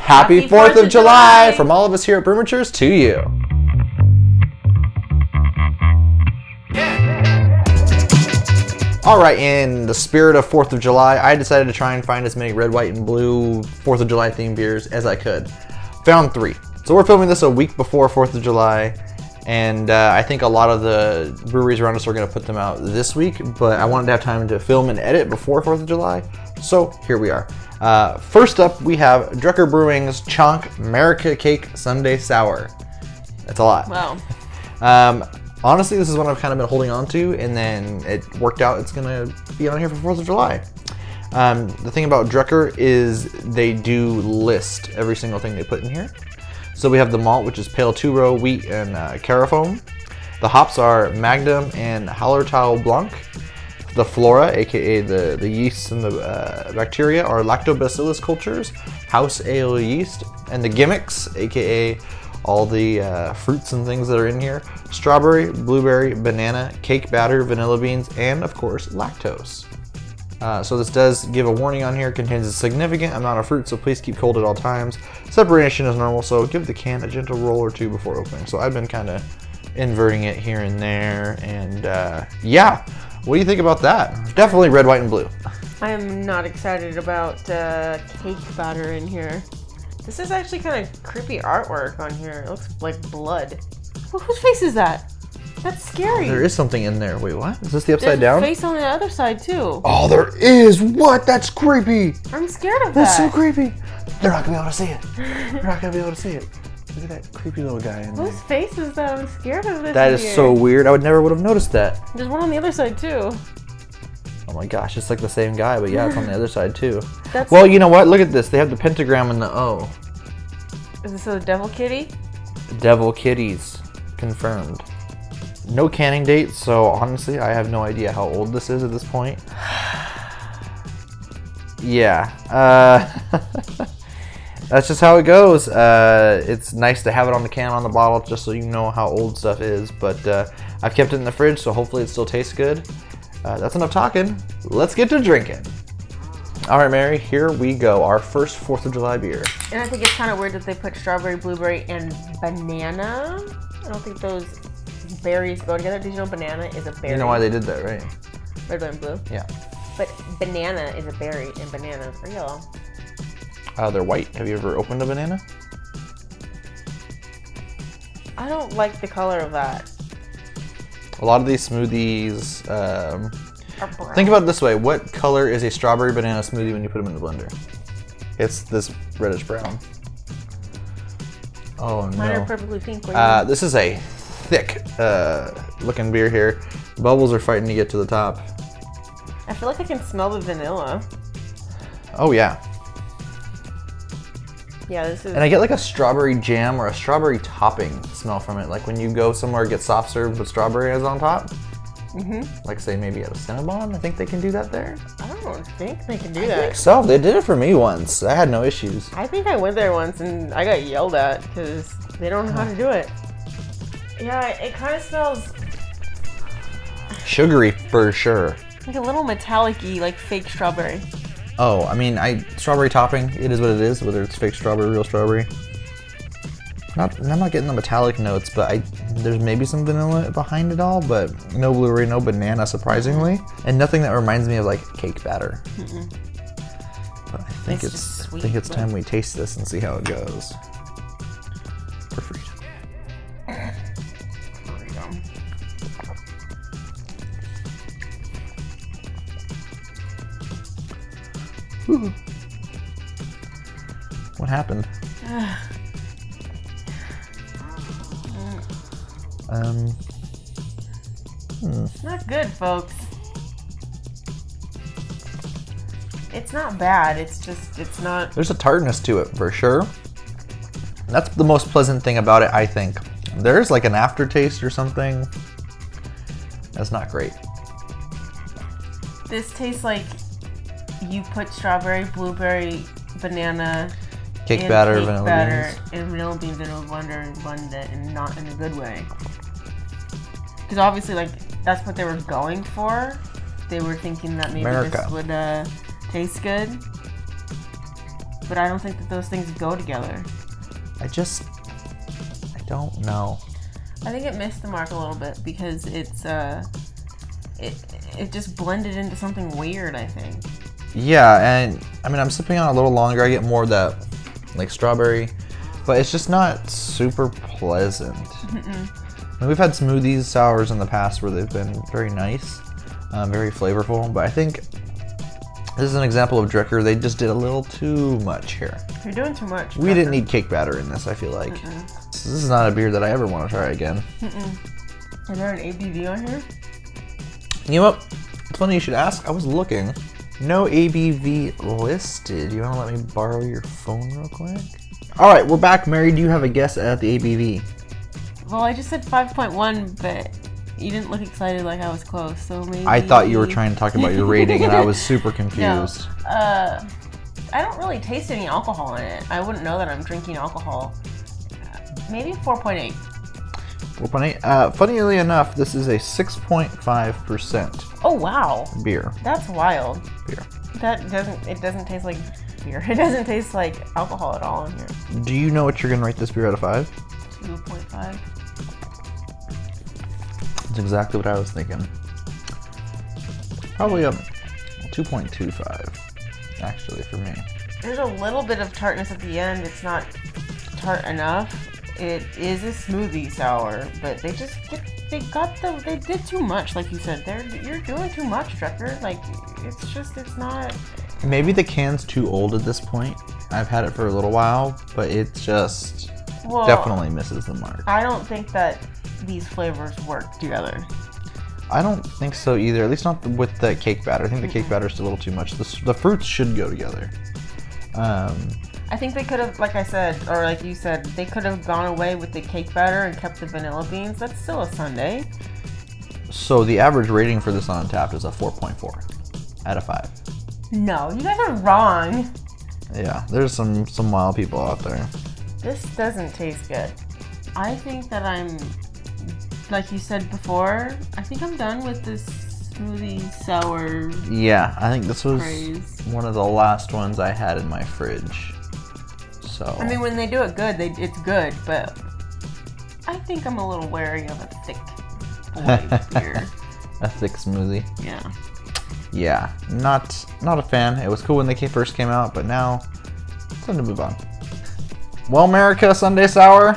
Happy 4th of July from all of us here at Brewmatures to you. All right, in the spirit of 4th of July, I decided to try and find as many red, white, and blue 4th of July themed beers as I could. Found 3. So we're filming this a week before 4th of July, and I think a lot of the breweries around us are going to put them out this week, but I wanted to have time to film and edit before 4th of July, so here we are. First up, we have Drekker Brewing's Chonk Merica Cake Sundae Sour. That's a lot. Wow. Honestly, this is one I've kind of been holding on to, and then it worked out it's going to be on here for 4th of July. The thing about Drekker is they do list every single thing they put in here. So we have the malt, which is pale two-row wheat and carafoam. The hops are Magnum and Hallertau Blanc. The flora, aka the yeasts and the bacteria, are Lactobacillus cultures, house ale yeast. And the gimmicks, aka all the fruits and things that are in here: strawberry, blueberry, banana, cake batter, vanilla beans, and of course lactose. So this does give a warning on here: contains a significant amount of fruit, so please keep cold at all times. Separation is normal, so give the can a gentle roll or two before opening. So I've been kind of inverting it here and there, and yeah, what do you think about that? Definitely red, white, and blue. I am not excited about cake batter in here. This is actually kind of creepy artwork on here. It looks like blood. Well, whose face is that? That's scary. There is something in there. Wait, what? Is this the upside There's down? a face on the other side too. Oh, there is. What? That's creepy. I'm scared of That's that. so creepy. They're not gonna be able to see it. They're not gonna be able to see it. Look at that creepy little guy in there. Whose face is that? I'm scared of this. That is so weird. I would never would have noticed that. There's one on the other side too. Oh my gosh, it's like the same guy, but yeah, it's on the other side too. That's... Well, you know what? Look at this. They have the pentagram and the O. Is this a devil kitty? Devil kitties. Confirmed. No canning date, so honestly, I have no idea how old this is at this point. Yeah. That's just how it goes. It's nice to have it on the can, on the bottle, just so you know how old stuff is, but I've kept it in the fridge, so hopefully it still tastes good. That's enough talking. Let's get to drinking. All right, Mary, here we go. Our first 4th of July beer. And I think it's kind of weird that they put strawberry, blueberry, and banana. I don't think those berries go together. Did you know banana is a berry? You know why they did that, right? Red, white, and blue? Yeah. But banana is a berry, and bananas are yellow. They're white. Have you ever opened a banana? I don't like the color of that. A lot of these smoothies... Are brown. Think about it this way. What color is a strawberry banana smoothie when you put them in the blender? It's this reddish brown. Oh no. Mine are perfectly pink. This is a thick looking beer here. Bubbles are fighting to get to the top. I feel like I can smell the vanilla. Oh yeah. Yeah, this is... And I get like a strawberry jam or a strawberry topping smell from it. Like when you go somewhere get soft served with strawberry is on top. Mm-hmm. Like say maybe at a Cinnabon. I think they can do that there. I don't think they can do I that. think so. They did it for me once. I had no issues. I think I went there once and I got yelled at because they don't know how to do it. Yeah, it kind of smells Sugary for sure. like a little metallic-y, like fake strawberry. Oh, I mean, strawberry topping, it is what it is, whether it's fake strawberry, real strawberry. I'm not getting the metallic notes, but there's maybe some vanilla behind it all, but no blueberry, no banana, surprisingly. And nothing that reminds me of like cake batter. Mm-mm. But I think It's it's just sweet, I think it's but- time we taste this and see how it goes. For free. There we go. Woo. What happened? Not good, folks. It's not bad. It's just, it's not... There's a tartness to it for sure. That's the most pleasant thing about it, I think. There's like an aftertaste or something. That's not great. This tastes like you put strawberry, blueberry, banana, Cake and batter, cake vanilla batter, beans. and vanilla beans in a blender and blend it, and not in a good way. Because obviously, like, that's what they were going for. They were thinking that maybe Merica. this would taste good. but I don't think that those things go together. I don't know. I think it missed the mark a little bit because it's it just blended into something weird, I think. Yeah, and I mean, I'm sipping on it a little longer. I get more of that, like, strawberry, but it's just not super pleasant. I mean, we've had smoothies, sours in the past where they've been very nice, very flavorful, but I think this is an example of Drekker. They just did a little too much here. You're doing too much. We didn't need cake batter in this, I feel like. This is not a beer that I ever want to try again. Is there an ABV on here? You know what? It's funny you should ask. I was looking. No ABV listed. You want to let me borrow your phone real quick? All right, we're back. Mary, do you have a guess at the ABV? Well, I just said 5.1, but you didn't look excited like I was close, so maybe... I thought you were trying to talk about your rating, and I was super confused. No. I don't really taste any alcohol in it. I wouldn't know that I'm drinking alcohol. Maybe 4.8. 4.8. Funnily enough, this is a 6.5% Oh, wow. beer. That's wild. Beer. It doesn't taste like beer. It doesn't taste like alcohol at all in here. Do you know what you're going to rate this beer out of 5? 2.5. That's exactly what I was thinking. Probably a 2.25, actually, for me. There's a little bit of tartness at the end. It's not tart enough. It is a smoothie sour, but they did too much, like you said. You're doing too much, Drekker. Like, it's not. Maybe the can's too old at this point. I've had it for a little while, but it just definitely misses the mark. I don't think that these flavors work together. I don't think so either, at least not with the cake batter. I think the cake batter's a little too much. The fruits should go together. I think they could have, like I said, or like you said, they could have gone away with the cake batter and kept the vanilla beans. That's still a sundae. So the average rating for this on Untappd is a 4.4 out of 5. No, you guys are wrong. Yeah, there's some wild people out there. This doesn't taste good. I think that I'm, like you said before, I think I'm done with this smoothie sour. Yeah, I think this was craze. One of the last ones I had in my fridge. So I mean, when they do it good, it's good, but I think I'm a little wary of a thick boy beer. A thick smoothie. Yeah. Yeah, not a fan. It was cool when they first came out, but now it's time to move on. Well, Merica Sundae Sour,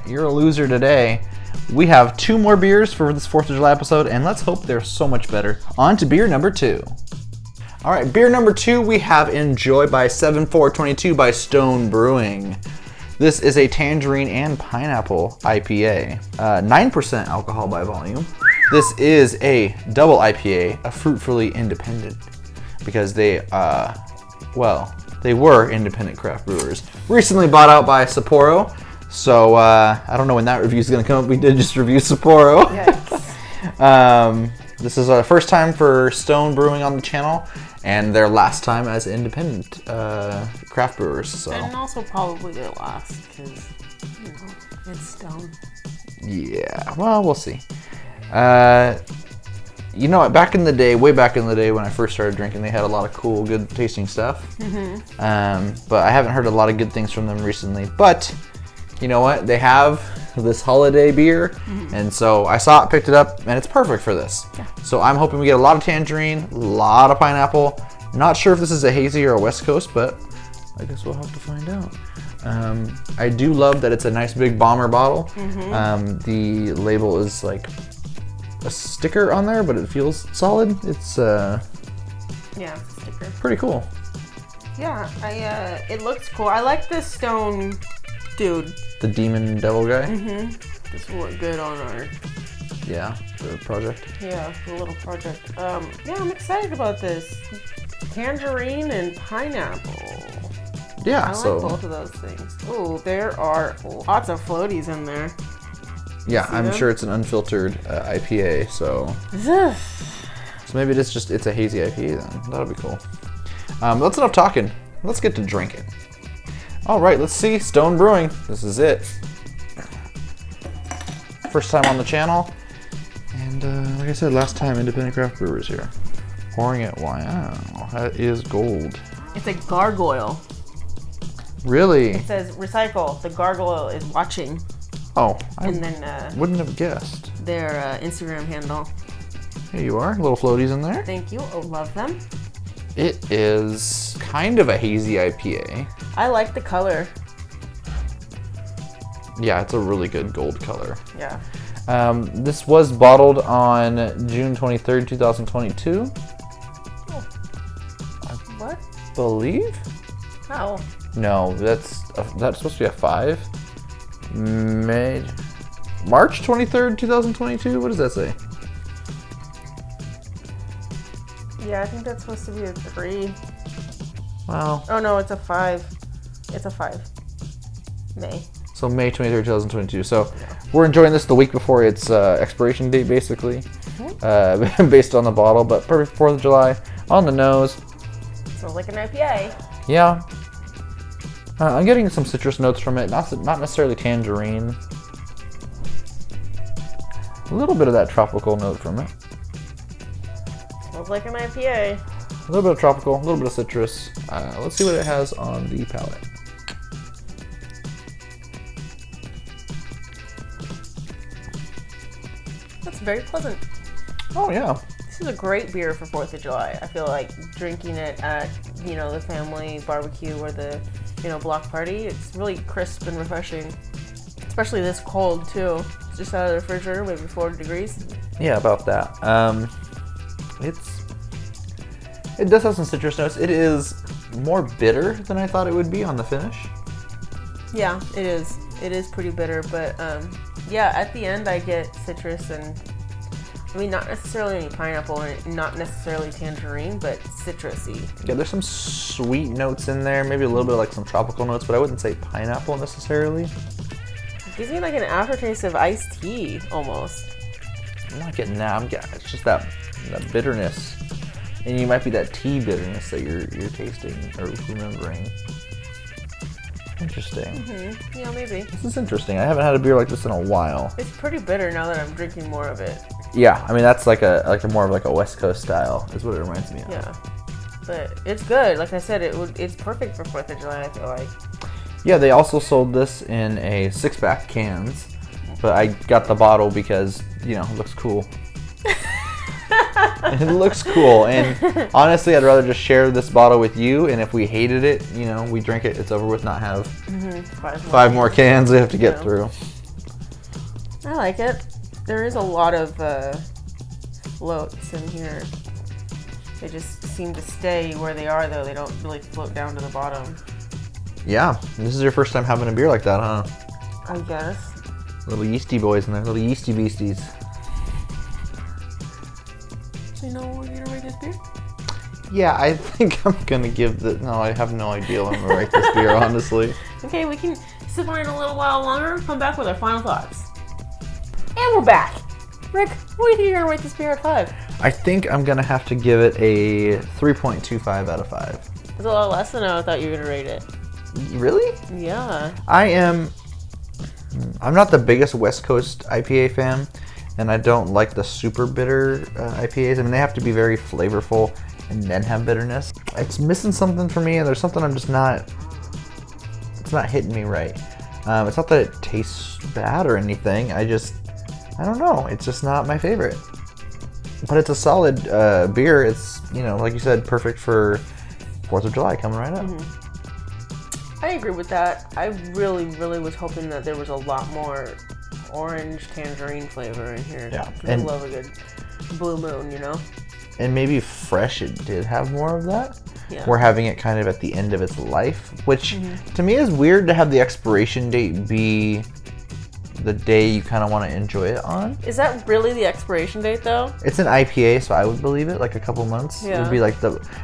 you're a loser today. We have 2 more beers for this 4th of July episode, and let's hope they're so much better. On to beer number 2. All right, beer number 2, we have Enjoy by 7422 by Stone Brewing. This is a tangerine and pineapple IPA, 9% alcohol by volume. This is a double IPA, a fruitfully independent, because they were independent craft brewers. Recently bought out by Sapporo, so I don't know when that review is going to come up. We did just review Sapporo. Yikes. This is our first time for Stone Brewing on the channel, and their last time as independent craft brewers. So. And also probably their last, because, you know, it's Stone. Yeah, well, we'll see. You know what, back in the day, way back in the day when I first started drinking, they had a lot of cool, good tasting stuff. But I haven't heard a lot of good things from them recently. But, you know what, they have this holiday beer, and so I saw it, picked it up, and it's perfect for this. Yeah. So I'm hoping we get a lot of tangerine, a lot of pineapple. Not sure if this is a hazy or a West Coast, but I guess we'll have to find out. I do love that it's a nice big bomber bottle. The label is like a sticker on there, but it feels solid. It's yeah, it's a sticker. pretty cool. Yeah, it looks cool. I like this Stone dude. The demon devil guy. This will look good on our the project. the little project. Yeah, I'm excited about this. Tangerine and pineapple. Yeah, I so like both of those things. Ooh, there are lots of floaties in there. yeah, See I'm them? sure it's an unfiltered IPA. So maybe it's a hazy IPA then. That'll be cool. That's enough talking. Let's get to drinking. All right, let's see. Stone Brewing. This is it. First time on the channel, and like I said, last time independent craft brewers here. Pouring it. Wow, that is gold. It's a gargoyle. Really? It says recycle. The gargoyle is watching. Oh, I And then wouldn't have guessed. their Instagram handle. Here you are, little floaties in there. Thank you. Oh, love them. It is kind of a hazy IPA. I like the color. Yeah, it's a really good gold color. Yeah. This was bottled on June 23rd, 2022. What? Believe? How? No, that's supposed to be a 5. March 23rd, 2022? What does that say? Yeah, I think that's supposed to be a 3. Well, Oh no, it's a 5. It's a 5. May. so May 23rd, 2022. So we're enjoying this the week before its expiration date, basically, based on the bottle. But perfect 4th of July, on the nose. Smells like an IPA. Yeah. I'm getting some citrus notes from it, not necessarily tangerine. A little bit of that tropical note from it. Smells like an IPA. A little bit of tropical, a little bit of citrus. Let's see what it has on the palate. That's very pleasant. Oh yeah. This is a great beer for 4th of July. I feel like drinking it at, the family barbecue or the, block party. It's really crisp and refreshing. Especially this cold too. It's just out of the refrigerator, maybe 40 degrees. Yeah, about that. It does have some citrus notes. It is more bitter than I thought it would be on the finish. Yeah, it is. It is pretty bitter, but yeah, at the end I get citrus and, not necessarily any pineapple and not necessarily tangerine, but citrusy. Yeah, there's some sweet notes in there, maybe a little bit of like some tropical notes, but I wouldn't say pineapple necessarily. It gives me like an aftertaste of iced tea almost. I'm not getting that. It's just that bitterness, and you might be that tea bitterness that you're tasting or remembering. Interesting. Mm-hmm. Yeah, maybe. This is interesting. I haven't had a beer like this in a while. It's pretty bitter now that I'm drinking more of it. Yeah, that's like a more of like a West Coast style is what it reminds me of. Yeah, but it's good. Like I said, it's perfect for 4th of July. I feel like. Yeah, they also sold this in a 6-pack cans, but I got the bottle because it looks cool. It looks cool, and honestly, I'd rather just share this bottle with you. And if we hated it, we drink it, it's over with. Not have 5 more cans we have to get through. I like it. There is a lot of floats in here. They just seem to stay where they are, though. They don't really float down to the bottom. Yeah, this is your first time having a beer like that, huh? I guess. Little yeasty boys in there, little yeasty beasties. So you know what we're gonna rate this beer? Yeah, I think I'm gonna give the. No, I have no idea what I'm gonna rate this beer, honestly. Okay, we can sip on it a little while longer, come back with our final thoughts. And we're back! Rick, what do you think you're gonna rate this beer at 5? I think I'm gonna have to give it a 3.25 out of 5. It's a lot less than I thought you were gonna rate it. Really? Yeah. I'm not the biggest West Coast IPA fan, and I don't like the super bitter IPAs. They have to be very flavorful and then have bitterness. It's missing something for me, and there's something it's not hitting me right. It's not that it tastes bad or anything. I don't know. It's just not my favorite. But it's a solid beer. It's, like you said, perfect for 4th of July coming right up. Mm-hmm. I agree with that. I really, really was hoping that there was a lot more orange tangerine flavor in here. Yeah. I love a good blue moon, And maybe fresh, it did have more of that. Yeah. We're having it kind of at the end of its life, which to me is weird to have the expiration date be the day you kind of want to enjoy it on. Is that really the expiration date, though? It's an IPA, so I would believe it. Like a couple months Yeah. would be like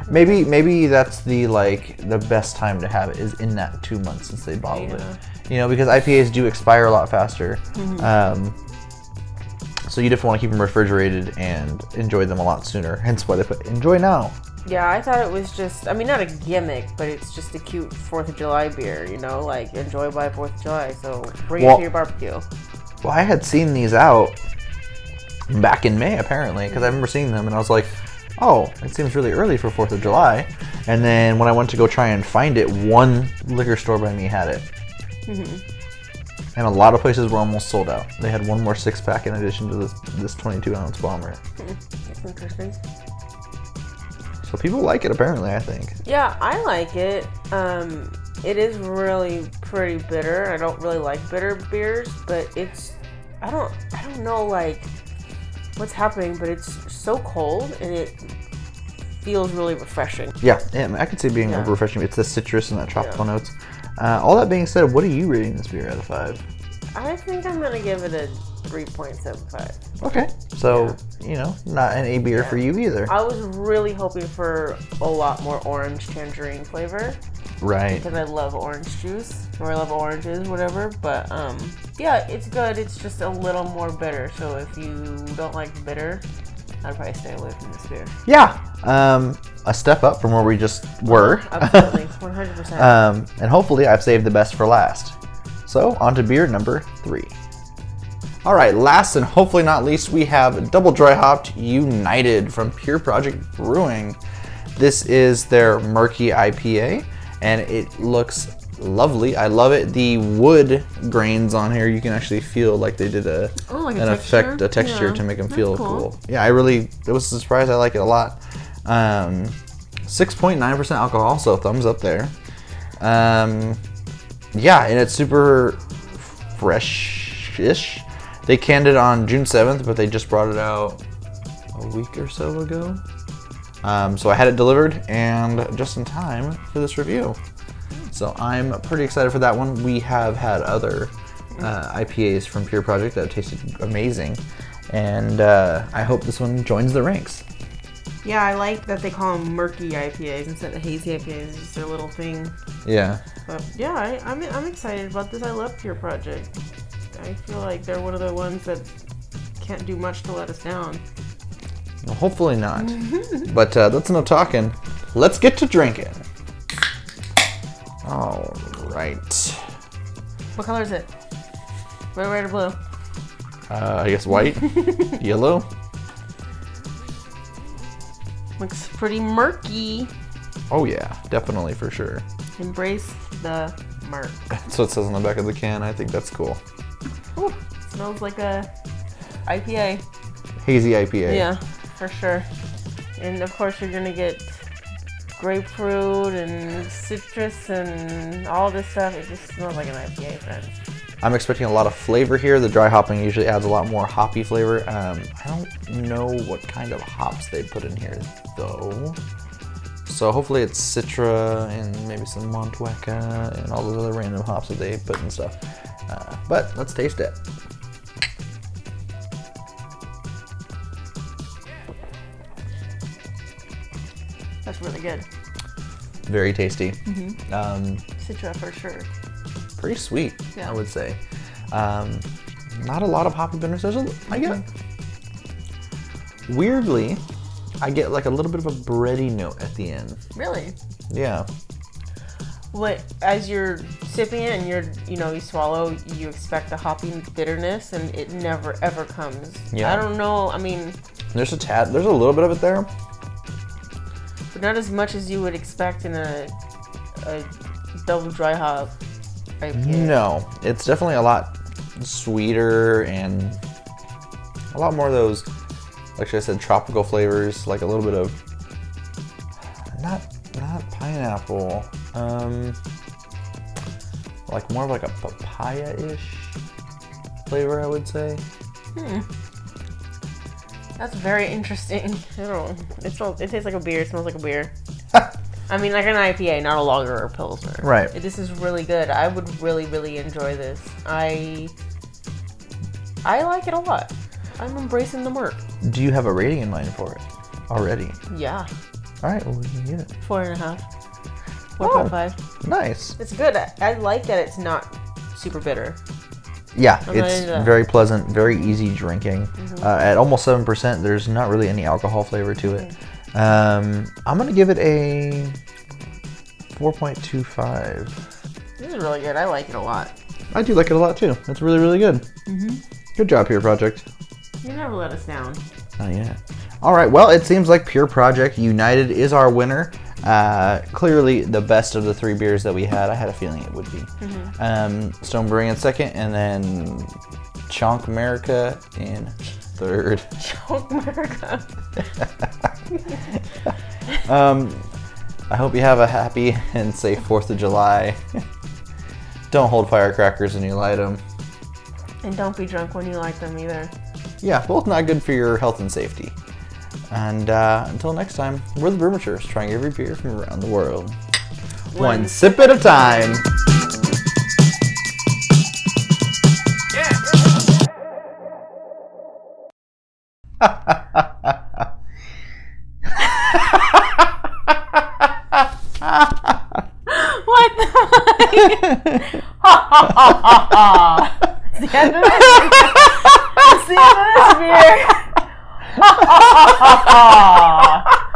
maybe that's the best time to have it is in that 2 months since they bottled it. Because IPAs do expire a lot faster. So you definitely want to keep them refrigerated and enjoy them a lot sooner. Hence why they put enjoy now. Yeah, I thought it was just, not a gimmick, but it's just a cute 4th of July beer, like enjoy by 4th of July. So bring it to your barbecue. Well, I had seen these out back in May, apparently, because I remember seeing them, and I was like, oh, it seems really early for 4th of July. And then when I went to go try and find it, one liquor store by me had it. And a lot of places were almost sold out. They had one more 6-pack in addition to this 22-ounce bomber. That's interesting. So people like it, apparently, I think. Yeah, I like it. It is really pretty bitter. I don't really like bitter beers, but I don't know like what's happening, but it's so cold and it feels really refreshing. Yeah, I could see it being refreshing. It's the citrus and that tropical notes. All that being said, what are you rating this beer out of 5? I think I'm gonna give it a 3.75. Okay, so not an A beer for you either. I was really hoping for a lot more orange tangerine flavor. Right. Because I love orange juice, or I love oranges, whatever. But yeah, it's good. It's just a little more bitter. So if you don't like bitter, I'd probably stay away from this beer. Yeah, a step up from where we just were. Absolutely, 100%. And hopefully I've saved the best for last. So on to beer number 3. All right, last and hopefully not least, we have Double Dry Hopped United from Pure Project Brewing. This is their murky IPA, and it looks lovely. I love it. The wood grains on here, you can actually feel like they did a texture to make them feel cool. Yeah, it was a surprise. I like it a lot. 6.9% alcohol, so thumbs up there. Yeah, and it's super fresh-ish. They canned it on June 7th, but they just brought it out a week or so ago. So I had it delivered and just in time for this review. So I'm pretty excited for that one. We have had other IPAs from Pure Project that have tasted amazing. And I hope this one joins the ranks. Yeah, I like that they call them murky IPAs instead of hazy IPAs. It's just their little thing. Yeah. But yeah, I'm excited about this. I love Pure Project. I feel like they're one of the ones that can't do much to let us down. Well, hopefully not. But that's enough talking. Let's get to drinking. All right. What color is it? Red, white, or blue? I guess white, yellow. Looks pretty murky. Oh yeah, definitely for sure. Embrace the murk. That's what it says on the back of the can. I think that's cool. Ooh, smells like a IPA. Hazy IPA. Yeah, for sure. And of course you're gonna get grapefruit and citrus and all this stuff. It just smells like an IPA, friends. I'm expecting a lot of flavor here. The dry hopping usually adds a lot more hoppy flavor. I don't know what kind of hops they put in here though. So hopefully it's Citra and maybe some Montweka and all those other random hops that they put and stuff. But let's taste it. That's really good. Very tasty. Citra for sure. Pretty sweet, Yeah. I would say. Not a lot of hoppy bitterness. Weirdly, I get like a little bit of a bready note at the end. Really? Yeah. What, as you're sipping it and you swallow, you expect the hoppy bitterness and it never ever comes. Yeah. I don't know, I mean, There's a little bit of it there. but not as much as you would expect in a double dry hop IPA. No, it's definitely a lot sweeter and a lot more of those, like I said, tropical flavors, like a little bit of not pineapple, like more of like a papaya-ish flavor, I would say. That's very interesting. I don't know. It tastes like a beer. It smells like a beer. I mean, like an IPA, not a lager or a pilsner. Right. This is really good. I would really, really enjoy this. I like it a lot. I'm embracing the murk. Do you have a rating in mind for it already? Yeah. All right, well, we can get it. 4.5. 4.5. Nice. It's good. I like that it's not super bitter. Yeah, I'm not it's into that. very pleasant, very easy drinking. At almost 7%, there's not really any alcohol flavor to it. I'm going to give it a 4.25. This is really good. I like it a lot. I do like it a lot too. It's really, really good. Good job here, Project. You never let us down. Not yet. All right, well, it seems like Pure Project United is our winner. Clearly the best of the 3 beers that we had. I had a feeling it would be. Stone Brewing in second, and then Chonk Merica in third. Chonk Merica. I hope you have a happy and safe 4th of July. Don't hold firecrackers when you light them. And don't be drunk when you light them either. Yeah, both not good for your health and safety. And until next time, we're the Brewmatures, trying every beer from around the world. One sip at a time. What the?